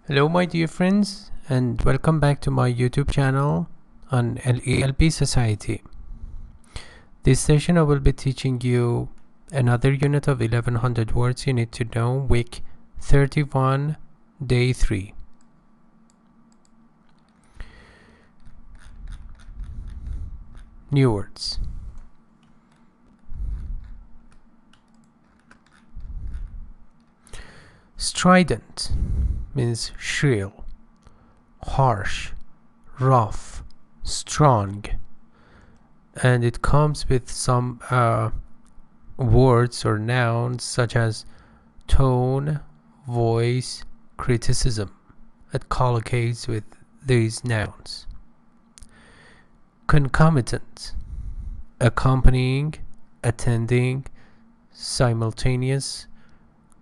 Hello my dear friends, and welcome back to my YouTube channel on LELB Society. This session I will be teaching you another unit of 1100 words you need to know, week 31, day 3. New words. Strident means shrill, harsh, rough, strong, and it comes with some words or nouns such as tone, voice, criticism. It collocates with these nouns. Concomitant, accompanying, attending, simultaneous,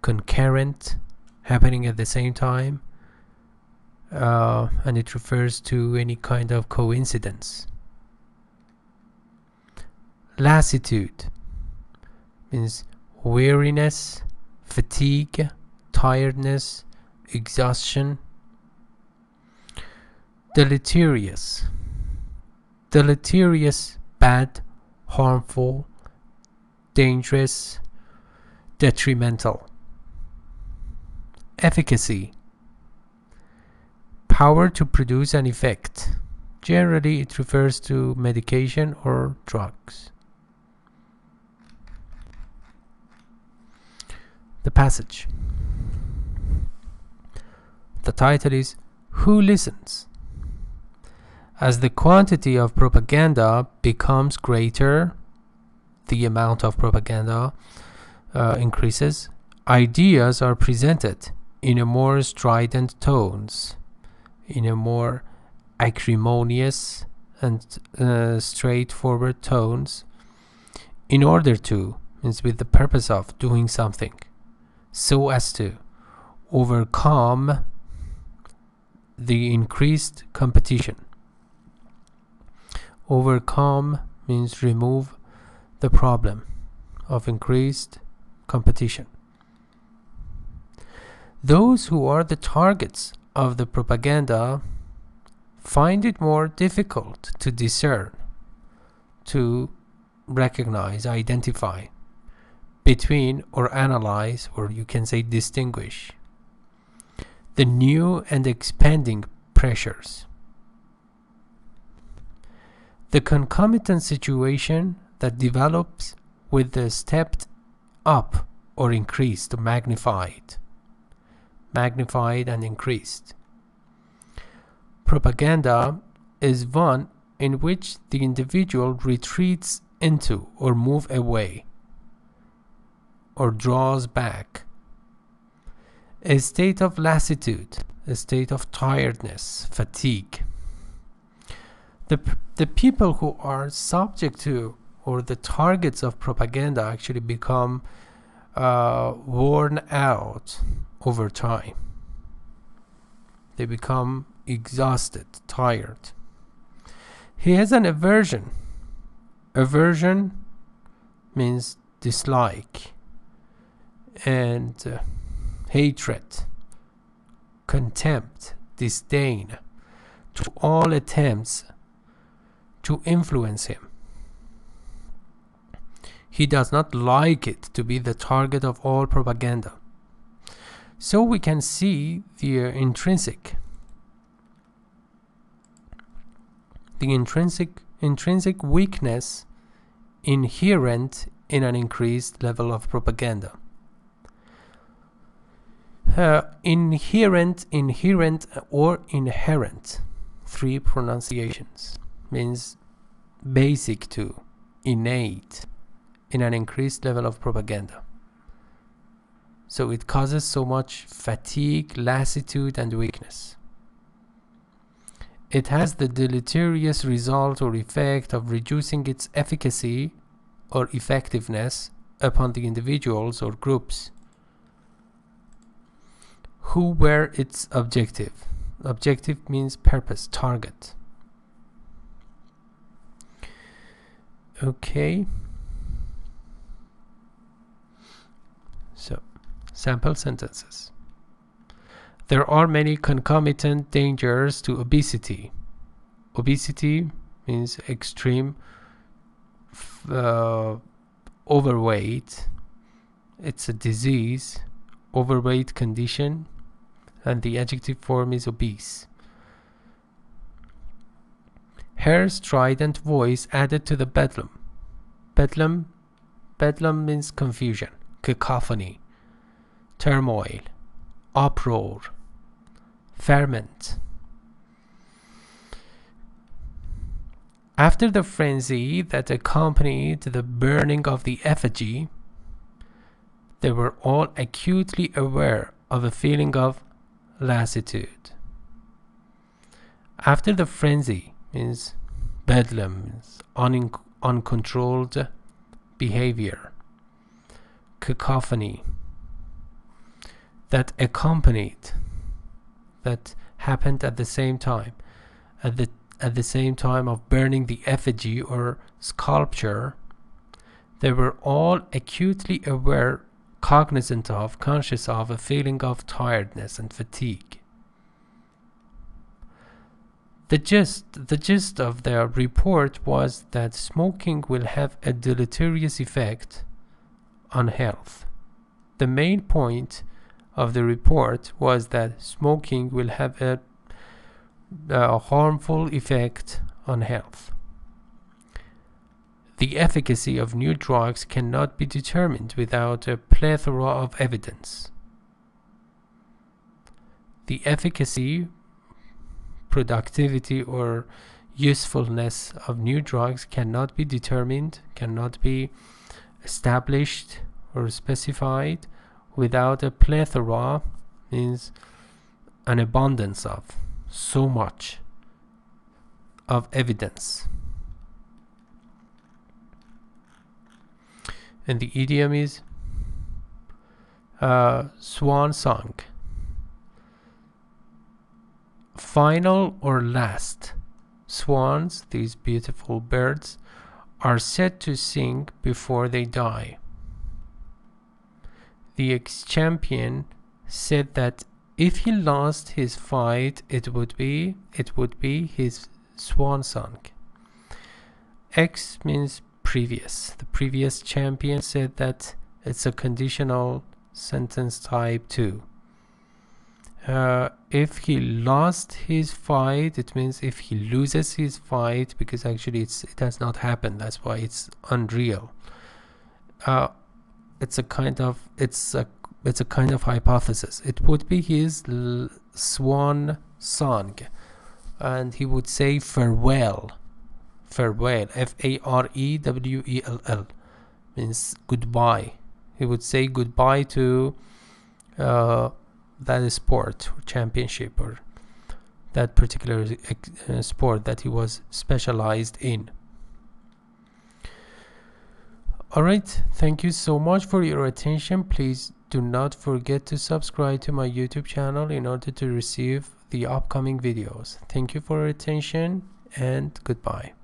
concurrent, happening at the same time, and it refers to any kind of coincidence. Lassitude means weariness, fatigue, tiredness, exhaustion. Deleterious, bad, harmful, dangerous, detrimental. Efficacy, power to produce an effect. Generally, it refers to medication or drugs. The passage. The title is Who Listens? As the quantity of propaganda becomes greater, the amount of propaganda increases, ideas are presented in a more strident tones, in a more acrimonious and straightforward tones, in order to, means with the purpose of doing something, so as to overcome the increased competition. Overcome means remove the problem of increased competition. Those who are the targets of the propaganda find it more difficult to discern, to recognize, identify between, or analyze, or you can say distinguish, the new and expanding pressures. The concomitant situation that develops with the stepped up or increased, magnified and increased. Propaganda is one in which the individual retreats into or moves away or draws back. A state of lassitude, a state of tiredness, fatigue. The people who are subject to or the targets of propaganda actually become worn out over time. They become exhausted, tired. He has an aversion. Aversion means dislike and hatred, contempt, disdain to all attempts to influence him. He does not like it to be the target of all propaganda. So we can see the intrinsic weakness inherent in an increased level of propaganda. Inherent or inherent, 3 pronunciations, means basic to, innate, in an increased level of propaganda. So it causes so much fatigue, lassitude, and weakness. It has the deleterious result or effect of reducing its efficacy or effectiveness upon the individuals or groups who were its objective. Objective means purpose, target. Okay. So, sample sentences. There are many concomitant dangers to obesity. Obesity means extreme overweight. It's a disease, overweight condition, and the adjective form is obese. Her strident voice added to the bedlam. Bedlam means confusion, cacophony, turmoil, uproar, ferment. After the frenzy that accompanied the burning of the effigy, they were all acutely aware of a feeling of lassitude. After the frenzy means bedlam, means uncontrolled behavior, cacophony, that accompanied, that happened at the same time, at the same time of burning the effigy or sculpture. They were all acutely aware, cognizant of, conscious of a feeling of tiredness and fatigue. The gist of their report was that smoking will have a deleterious effect on health. The main point of the report was that smoking will have a harmful effect on health. The efficacy of new drugs cannot be determined without a plethora of evidence. The efficacy, productivity, or usefulness of new drugs cannot be determined, cannot be established or specified without a plethora, means an abundance of, so much of evidence. And the idiom is swan song. Final or last. Swans, these beautiful birds, are said to sing before they die. The ex-champion said that if he lost his fight, it would be his swan song. X means previous. The previous champion said that it's a conditional sentence type too. If he lost his fight, it means if he loses his fight, because actually it has not happened. That's why it's unreal. It's a kind of hypothesis. It would be his swan song, and he would say farewell. Farewell, Farewell, means goodbye. He would say goodbye to that sport or championship, or that particular sport that he was specialized in. Alright, thank you so much for your attention. Please do not forget to subscribe to my YouTube channel in order to receive the upcoming videos. Thank you for your attention, and goodbye.